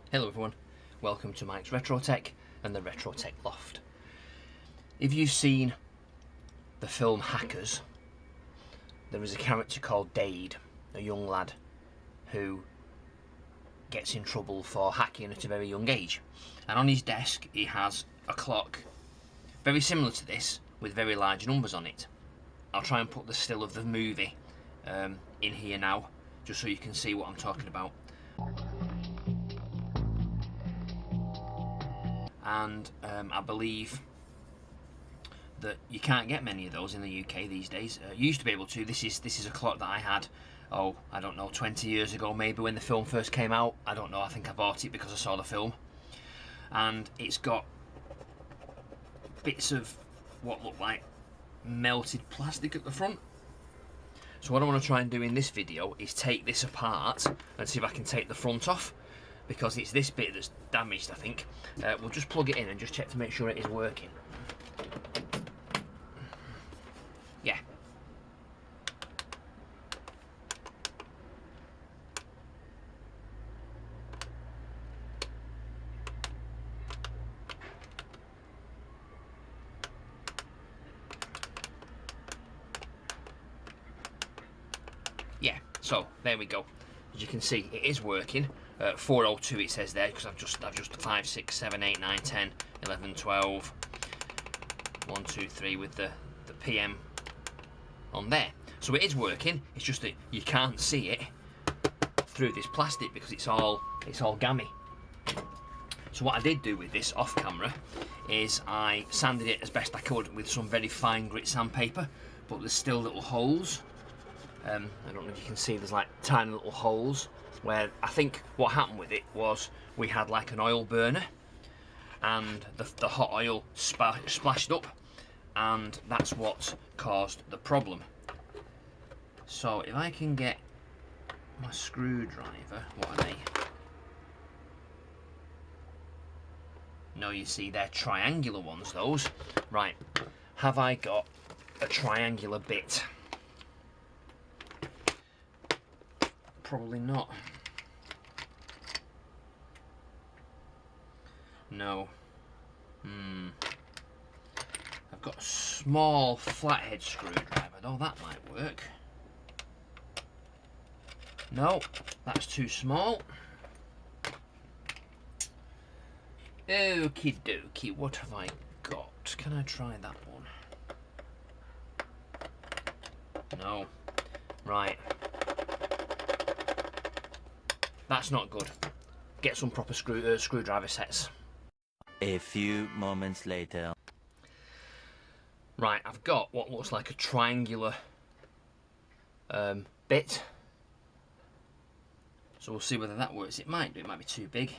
Hello everyone, welcome to Mike's Retro Tech and the Retro Tech Loft. If you've seen the film Hackers, there is a character called Dade, a young lad who gets in trouble for hacking at a very young age. And on his desk he has a clock very similar to this with very large numbers on it. I'll try and put the still of the movie in here now, just so you can see what I'm talking about. And I believe that you can't get many of those in the UK these days. You used to be able to. This is a clock that I had, I don't know, 20 years ago maybe, when the film first came out. I don't know, I think I bought it because I saw the film. And it's got bits of what look like melted plastic at the front. So what I want to try and do in this video is take this apart and see if I can take the front off, because it's this bit that's damaged, I think. We'll just plug it in and just check to make sure it is working. Yeah. Yeah, so there we go. As you can see, it is working. 402 it says there, because I've just 5, 6, 7, 8, 9, 10, 11, 12, 1, 2, 3 with the PM on there. So it is working. It's just that you can't see it through this plastic because it's all gammy. So what I did do with this off camera is I sanded it as best I could with some very fine grit sandpaper, but there's still little holes. I don't know if you can see, there's like tiny little holes where I think what happened with it was we had like an oil burner and the hot oil splashed up, and that's what caused the problem. So if I can get my screwdriver, what are they? No, you see, they're triangular ones, those. Right, have I got a triangular bit? Probably not. No. I've got a small flathead screwdriver though, that might work. No, that's too small. Okie dokie, what have I got? Can I try that one? No. Right. That's not good. Get some proper screwdriver sets. A few moments later. Right, I've got what looks like a triangular bit. So we'll see whether that works. It might do, it might be too big.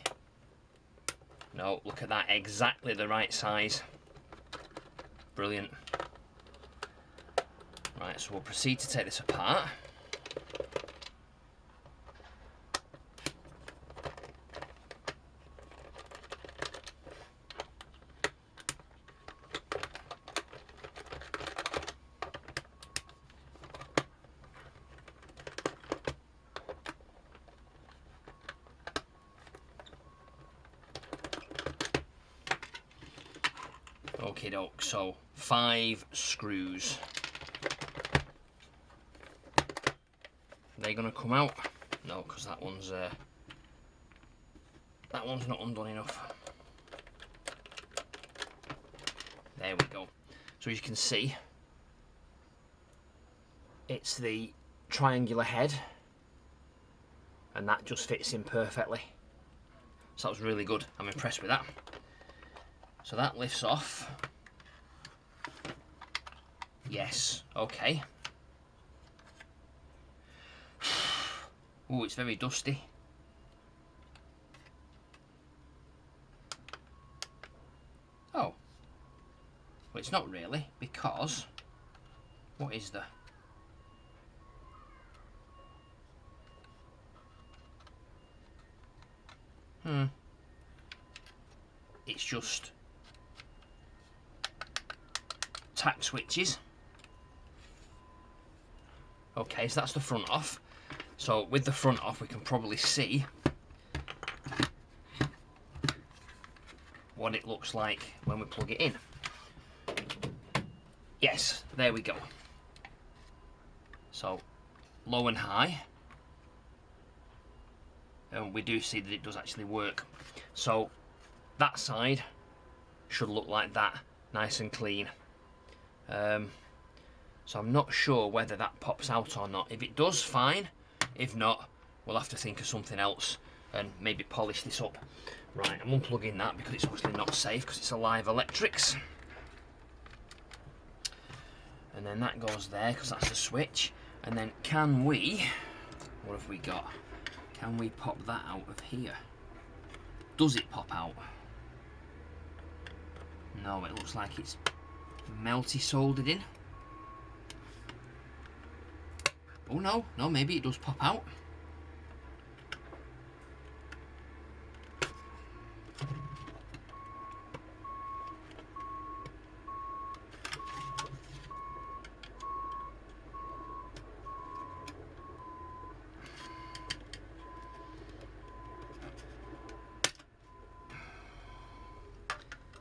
No, look at that, exactly the right size. Brilliant. Right, so we'll proceed to take this apart. Okie doke, so 5 screws. They're gonna come out? No, because that one's not undone enough. There we go. So as you can see, it's the triangular head, and that just fits in perfectly. So that was really good. I'm impressed with that. So that lifts off. Yes, okay. Oh, it's very dusty. Oh. Well, it's not really, because what is the... It's just tack switches. Okay, so that's the front off. So with the front off, we can probably see what it looks like when we plug it in. Yes, there we go. So low and high, and we do see that it does actually work. So that side should look like that, nice and clean. So I'm not sure whether that pops out or not. If it does, fine. If not, we'll have to think of something else and maybe polish this up. Right, I'm unplugging that because it's obviously not safe because it's a live electrics. And then that goes there because that's the switch. And then can we, what have we got? Can we pop that out of here? Does it pop out? No, it looks like it's melty soldered in. Oh no, no, maybe it does pop out.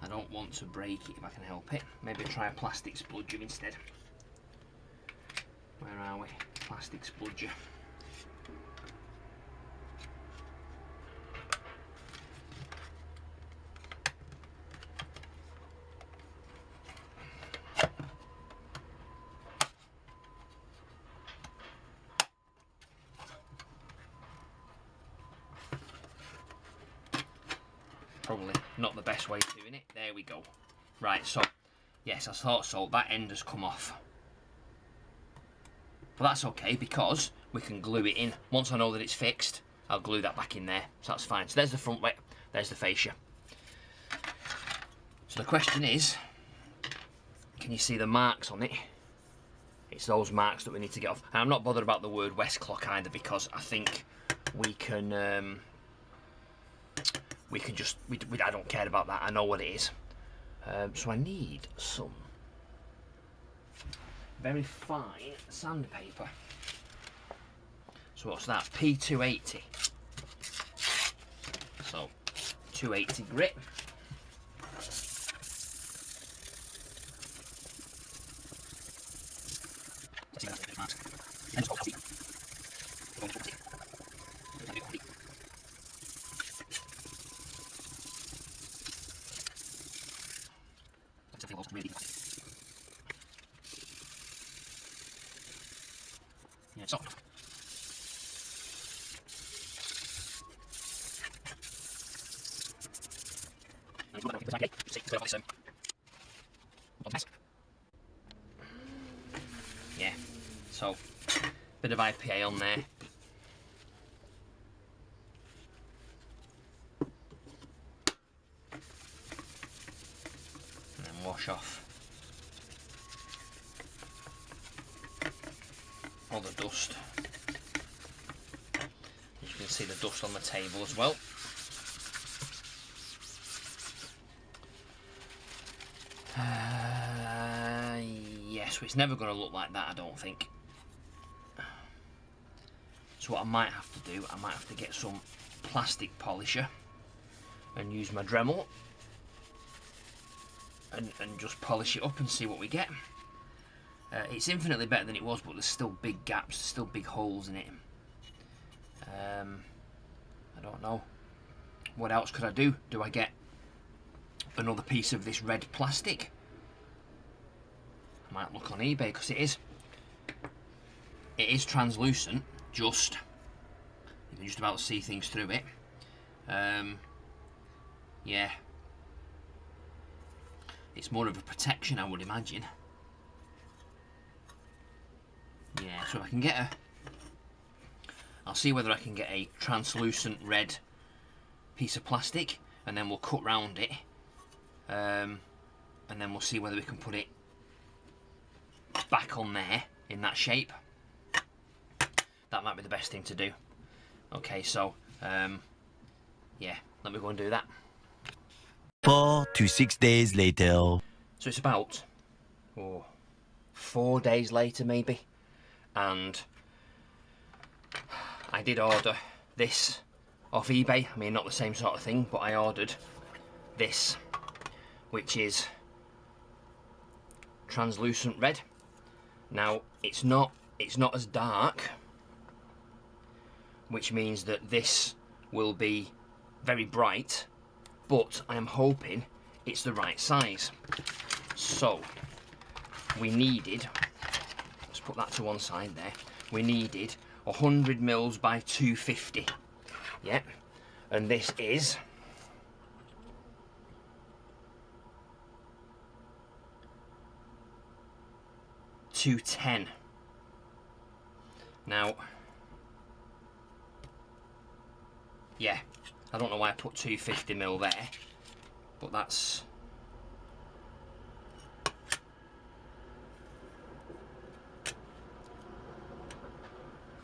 I don't want to break it if I can help it. Maybe try a plastic spludger instead. Where are we? Plastic spludger. Probably not the best way of doing it. There we go. Right, so yes, I thought so. That end has come off. But that's okay because we can glue it in. Once I know that it's fixed, I'll glue that back in there. So that's fine. So there's the front bit, there's the fascia. So the question is, can you see the marks on it? It's those marks that we need to get off. And I'm not bothered about the word WestClock either because I think we can just, I don't care about that. I know what it is. So I need some very fine sandpaper. So what's that? P280. So 280 grit. Yeah, so. Yeah, so bit of IPA on there. And then wash off all the dust. You can see the dust on the table as well. Yes, it's never going to look like that, I don't think. So what I might have to do, I might have to get some plastic polisher and use my Dremel and just polish it up and see what we get. It's infinitely better than it was, but there's still big gaps, still big holes in it. I don't know. What else could I do? Do I get another piece of this red plastic? I might look on eBay because it is translucent. Just you can just about see things through it. Yeah, it's more of a protection, I would imagine. Yeah, so I can get I'll see whether I can get a translucent red piece of plastic, and then we'll cut round it, and then we'll see whether we can put it back on there in that shape. That might be the best thing to do. Okay, so yeah, let me go and do that. 4 to 6 days later. So it's about 4 days later maybe, and I did order this off eBay. I mean, not the same sort of thing, but I ordered this which is translucent red. Now it's not as dark, which means that this will be very bright, but I am hoping it's the right size. So we needed, let's put that to one side there, we needed 100 mils by 250. Yep, and this is 210. Now, yeah, I don't know why I put 250 mil there, but that's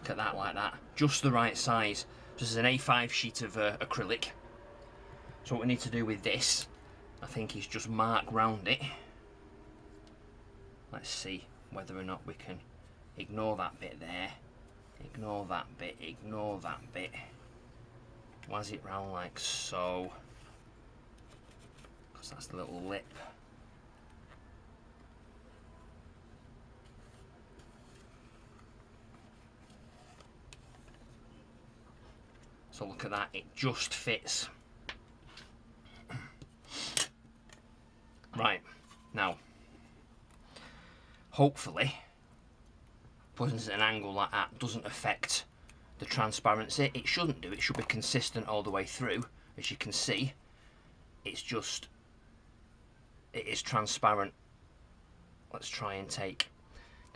look at that, like that, just the right size. This is an A5 sheet of acrylic. So what we need to do with this, I think, is just mark round it. Let's see whether or not we can ignore that bit there, ignore that bit, ignore that bit. Waz it round like so, because that's the little lip. So look at that, it just fits. Right, now, hopefully, putting it at an angle like that doesn't affect the transparency. It shouldn't do, it should be consistent all the way through. As you can see, it's just, it is transparent. Let's try and can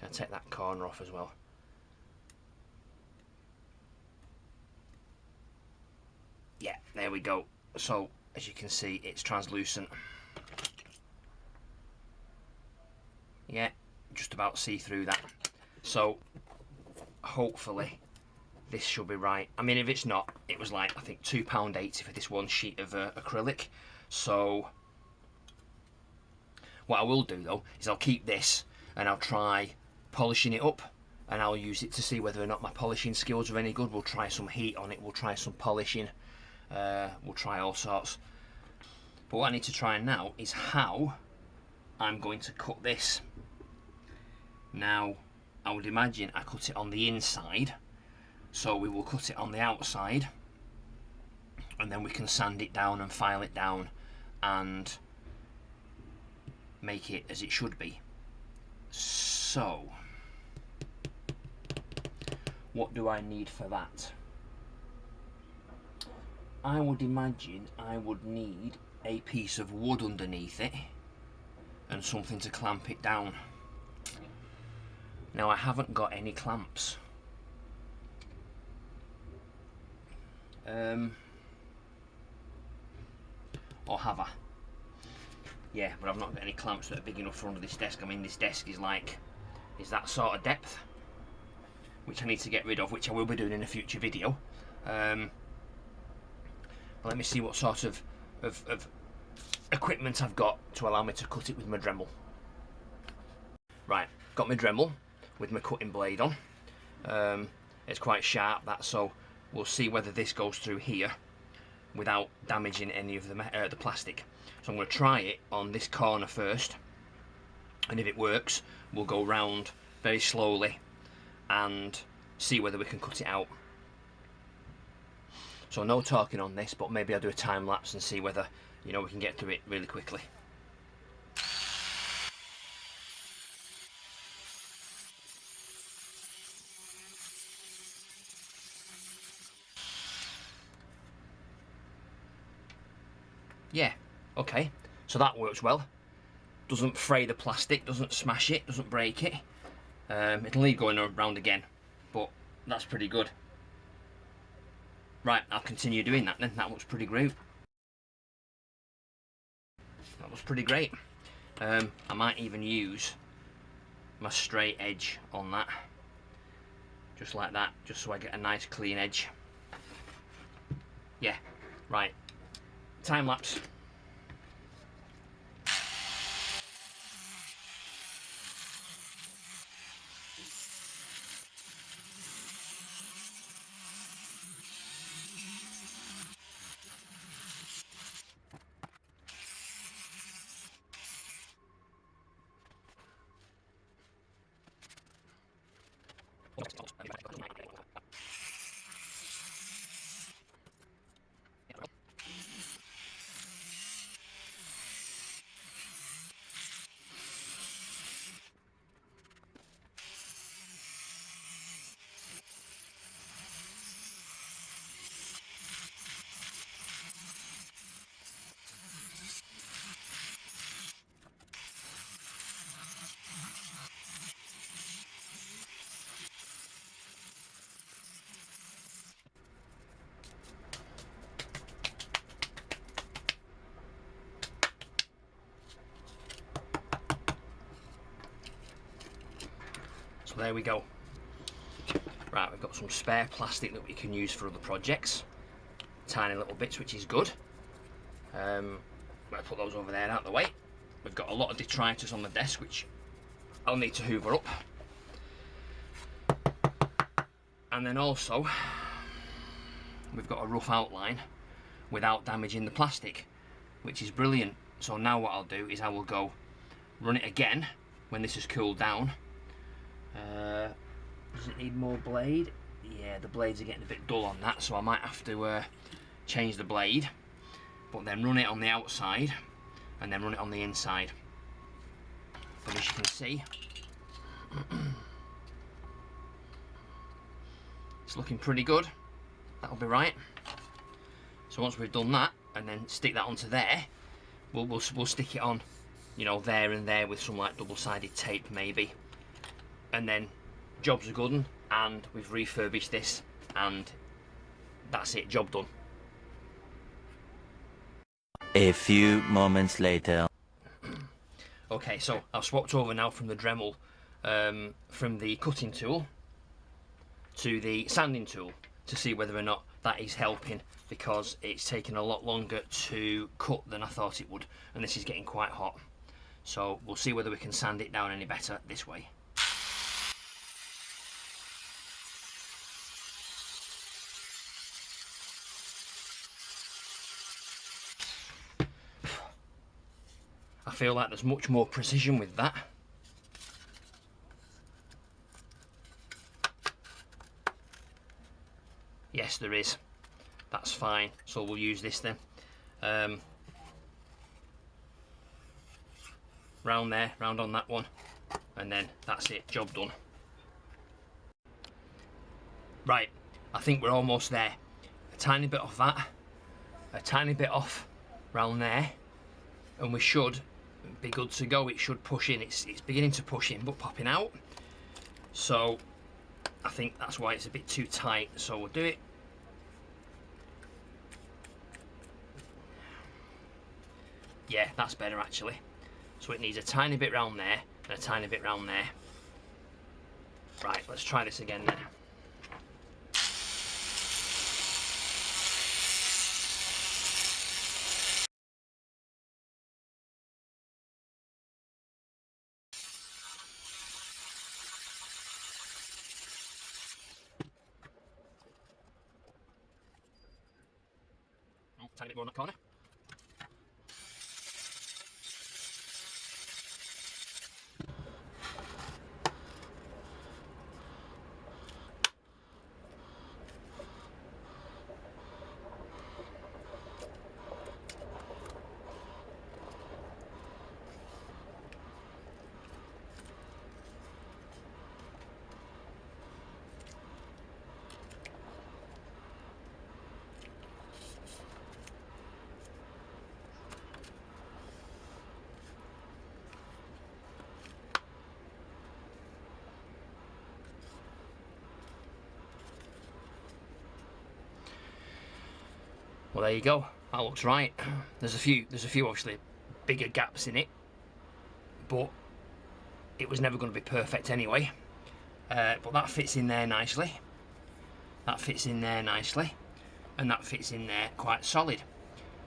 I take that corner off as well? Yeah, there we go. So, as you can see, it's translucent. Yeah, just about see through that. So, hopefully, this should be right. I mean, if it's not, it was like, I think £2.80 for this one sheet of acrylic. So, what I will do though, is I'll keep this and I'll try polishing it up, and I'll use it to see whether or not my polishing skills are any good. We'll try some heat on it, we'll try some polishing, we'll try all sorts. But what I need to try now is how I'm going to cut this. Now, I would imagine I cut it on the inside, so we will cut it on the outside, and then we can sand it down and file it down and make it as it should be. So, what do I need for that? I would imagine I would need a piece of wood underneath it and something to clamp it down. Now, I haven't got any clamps. Or have I? Yeah, but I've not got any clamps that are big enough for under this desk. I mean, this desk is that sort of depth, which I need to get rid of, which I will be doing in a future video. But let me see what sort of equipment I've got to allow me to cut it with my Dremel. Right, got my Dremel with my cutting blade on. It's quite sharp, that, so we'll see whether this goes through here without damaging any of the plastic. So I'm going to try it on this corner first, and if it works, we'll go round very slowly and see whether we can cut it out. So no talking on this, but maybe I'll do a time lapse and see whether, you know, we can get through it really quickly. Yeah, okay, so that works well. Doesn't fray the plastic, doesn't smash it, doesn't break it. It'll need going around again, but that's pretty good. Right, I'll continue doing that then. That looks pretty great. That looks pretty great. I might even use my straight edge on that, just like that, just so I get a nice clean edge. Yeah, right. Time lapse. So there we go. Right, we've got some spare plastic that we can use for other projects. Tiny little bits, which is good. I'm going to put those over there out of the way. We've got a lot of detritus on the desk, which I'll need to hoover up. And then also, we've got a rough outline without damaging the plastic, which is brilliant. So now what I'll do is I will go run it again when this has cooled down. Does it need more blade? Yeah, the blades are getting a bit dull on that, so I might have to change the blade, but then run it on the outside and then run it on the inside. But as you can see, it's looking pretty good. That'll be right. So once we've done that and then stick that onto there, we'll stick it on, you know, there and there with some like double-sided tape maybe, and then job's a good one, and we've refurbished this, and that's it, job done. A few moments later. Okay, so I've swapped over now from the Dremel, from the cutting tool to the sanding tool to see whether or not that is helping, because it's taken a lot longer to cut than I thought it would, and this is getting quite hot. So we'll see whether we can sand it down any better this way. I feel like there's much more precision with that. Yes, there is. That's fine. So we'll use this then. Round there, round on that one, and then that's it, job done. Right, I think we're almost there. A tiny bit off that, a tiny bit off round there, and we should be good to go. It should push in. It's beginning to push in but popping out, so I think that's why it's a bit too tight. So we'll do it. Yeah, that's better actually. So it needs a tiny bit round there and a tiny bit round there. Right, let's try this again then. Oh, tiny bit more in that corner. Well, there you go. That looks right. There's a few obviously bigger gaps in it, but it was never going to be perfect anyway. But that fits in there nicely. That fits in there nicely, and that fits in there quite solid.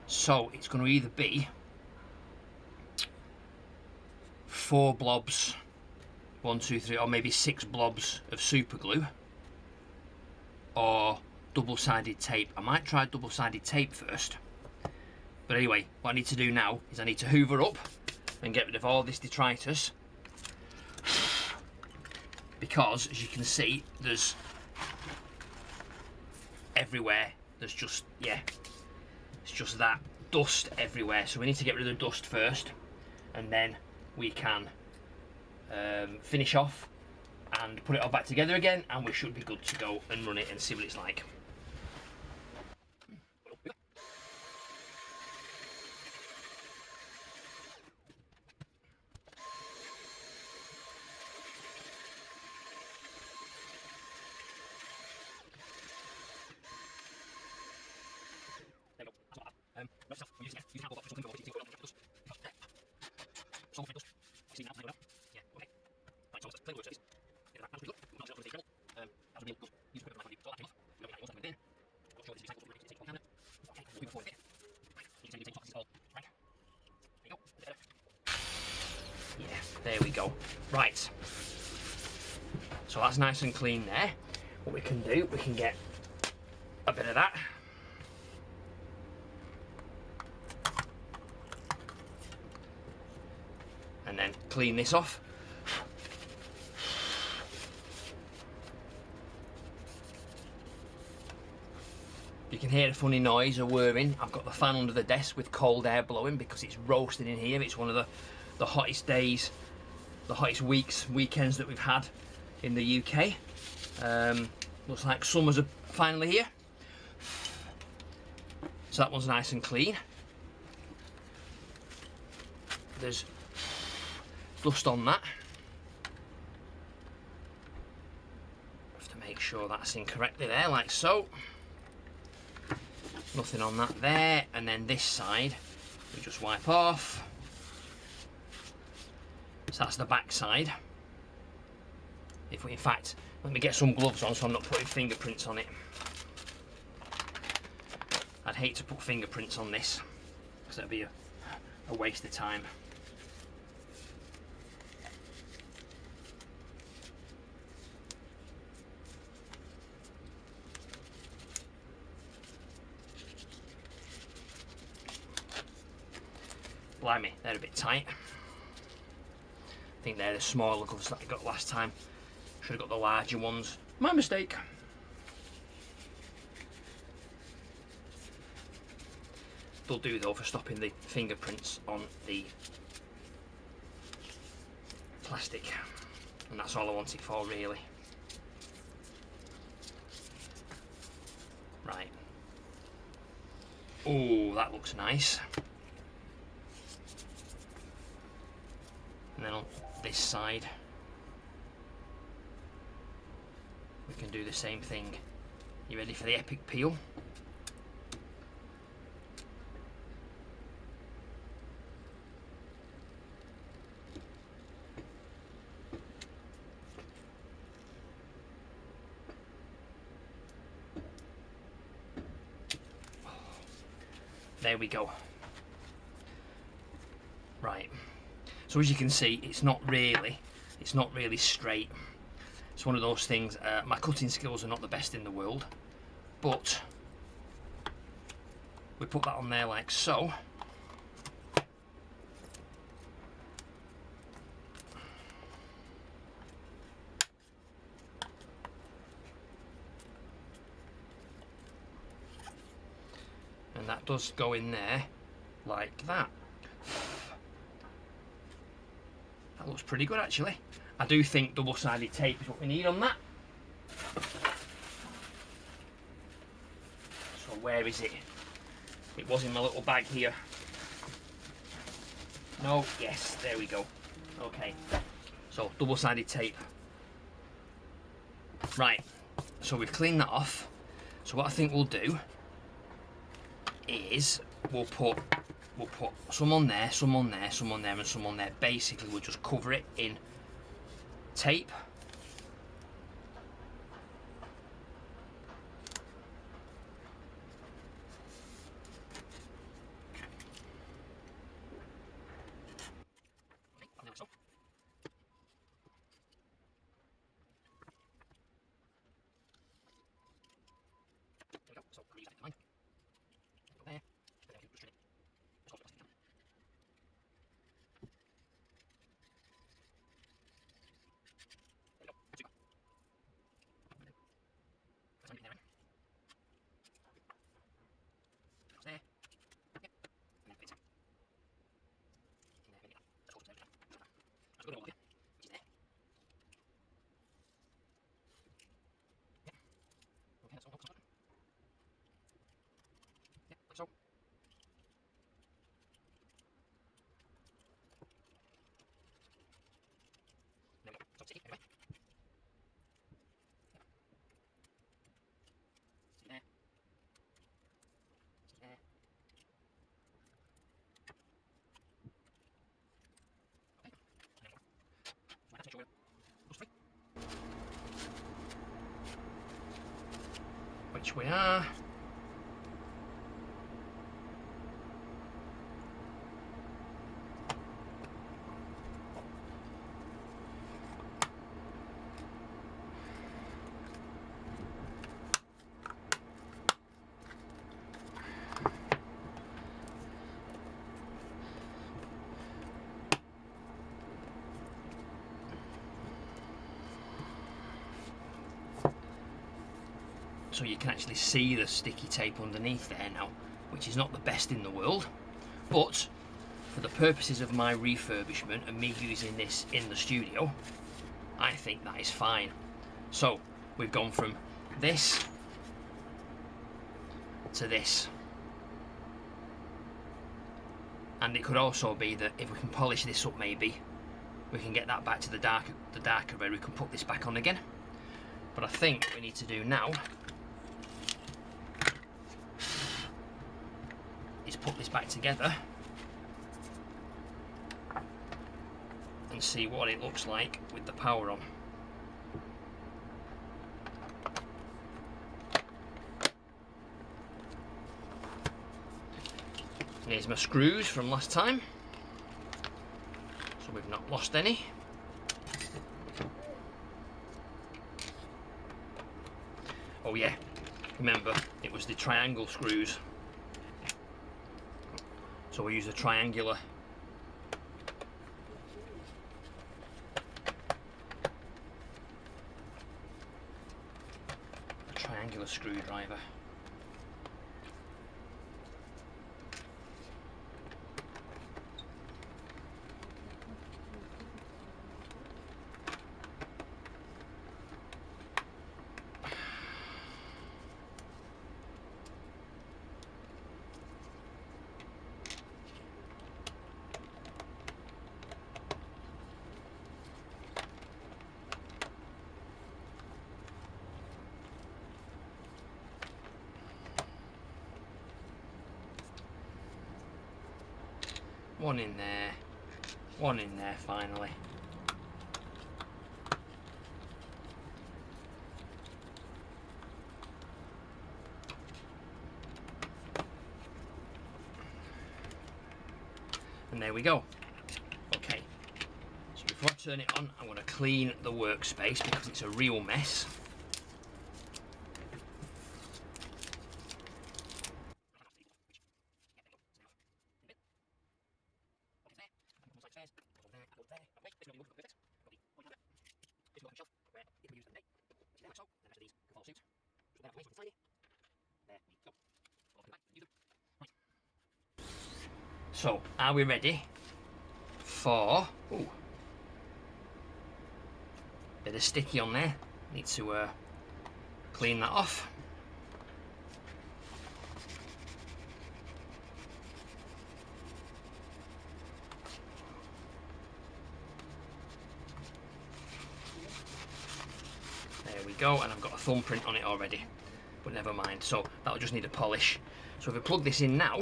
So it's going to either be 4 blobs, 1, 2, 3, or maybe 6 blobs of super glue, or double-sided tape. I might try double-sided tape first. But anyway, what I need to do now is I need to hoover up and get rid of all this detritus, because as you can see, there's everywhere. There's just, yeah, it's just that dust everywhere. So we need to get rid of the dust first, and then we can finish off and put it all back together again, and we should be good to go and run it and see what it's like. Right, so that's nice and clean there. What we can do, we can get a bit of that. And then clean this off. You can hear a funny noise, a whirring. I've got the fan under the desk with cold air blowing because it's roasting in here. It's one of the hottest days, the hottest weekends that we've had in the UK. Looks like summer's finally here. So that one's nice and clean. There's dust on that. Have to make sure that's in correctly there, like so. Nothing on that there, and then this side we just wipe off. So that's the back side. If we, in fact, let me get some gloves on so I'm not putting fingerprints on it. I'd hate to put fingerprints on this because that'd be a waste of time. Blimey, they're a bit tight. I think they're the smaller gloves that I got last time. Should have got the larger ones. My mistake. They'll do though for stopping the fingerprints on the plastic. And that's all I want it for, really. Right. Oh, that looks nice. And then on this side, we can do the same thing. You ready for the epic peel? There we go. Right. So as you can see, it's not really straight. It's one of those things. My cutting skills are not the best in the world, but we put that on there like so. And that does go in there like that. That looks pretty good actually. I do think double-sided tape is what we need on that. So where is it? It was in my little bag here. No, yes, there we go. Okay, so double-sided tape. Right, so we've cleaned that off. So what I think we'll do is we'll put some on there, some on there, some on there, and some on there. Basically, we'll just cover it in tape. Which we are. so you can actually see the sticky tape underneath there now, which is not the best in the world, but for the purposes of my refurbishment and me using this in the studio, I think that is fine. So we've gone from this to this, and it could also be that if we can polish this up, maybe we can get that back to the darker red. We can put this back on again, but I think what we need to do now is put this back together and see what it looks like with the power on. Here's my screws from last time, so we've not lost any. Oh yeah, remember it was the triangle screws, so we use a triangular screwdriver. One in there finally. And there we go. Okay, so before I turn it on, I'm going to clean the workspace because it's a real mess. So, are we ready for, ooh, bit of sticky on there, need to clean that off. There we go, and I've got a thumbprint on it already, but never mind, so that'll just need a polish. So if we plug this in now,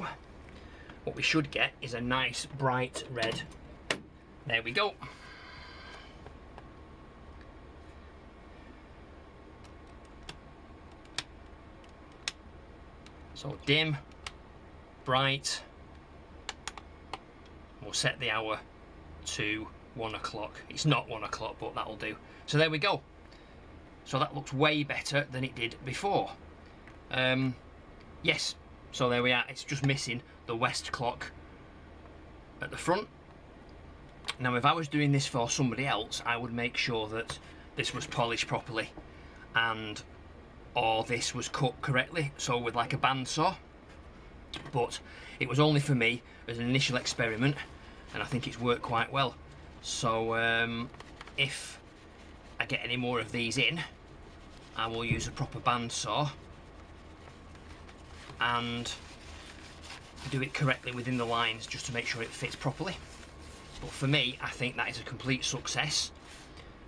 what we should get is a nice bright red. There we go. So dim, bright. We'll set the hour to 1 o'clock. It's not 1 o'clock, but that'll do. So there we go. So that looks way better than it did before. Yes, so there we are. It's just missing the WestClock at the front. Now if I was doing this for somebody else, I would make sure that this was polished properly and or this was cut correctly, so with like a bandsaw, but it was only for me as an initial experiment, and I think it's worked quite well. So if I get any more of these in, I will use a proper bandsaw and do it correctly within the lines just to make sure it fits properly. But for me, I think that is a complete success,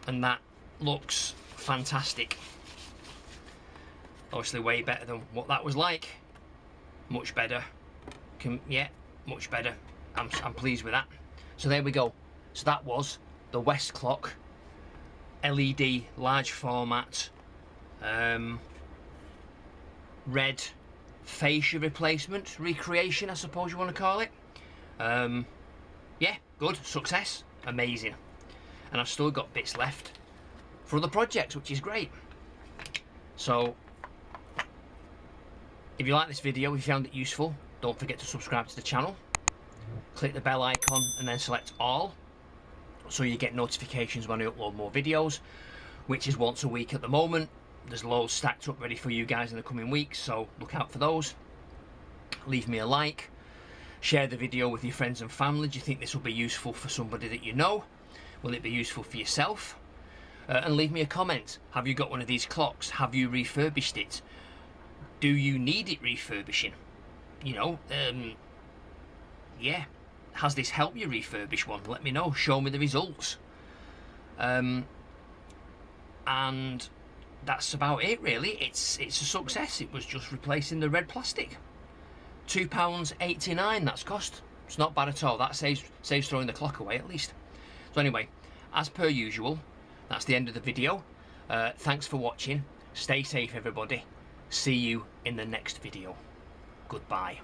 and that looks fantastic. Obviously way better than what that was like. Much better. Yeah, much better. I'm pleased with that. So there we go. So that was the WestClock LED large format red fascia replacement, recreation I suppose you want to call it. Yeah, good, success, amazing. And I've still got bits left for other projects, which is great. So if you like this video, if you found it useful, don't forget to subscribe to the channel. Click the bell icon and then select all, so you get notifications when I upload more videos, which is once a week at the moment. There's loads stacked up ready for you guys in the coming weeks, so look out for those. Leave me a like, share the video with your friends and family. Do you think this will be useful for somebody that you know? Will it be useful for yourself? And leave me a comment. Have you got one of these clocks? Have you refurbished it? Do you need it refurbishing? You know, yeah. Has this helped you refurbish one? Let me know. Show me the results. And that's about it, really. It's a success. It was just replacing the red plastic. £2.89 that's cost. It's not bad at all. That saves throwing the clock away at least. So anyway, as per usual, that's the end of the video. Thanks for watching. Stay safe, everybody. See you in the next video. Goodbye.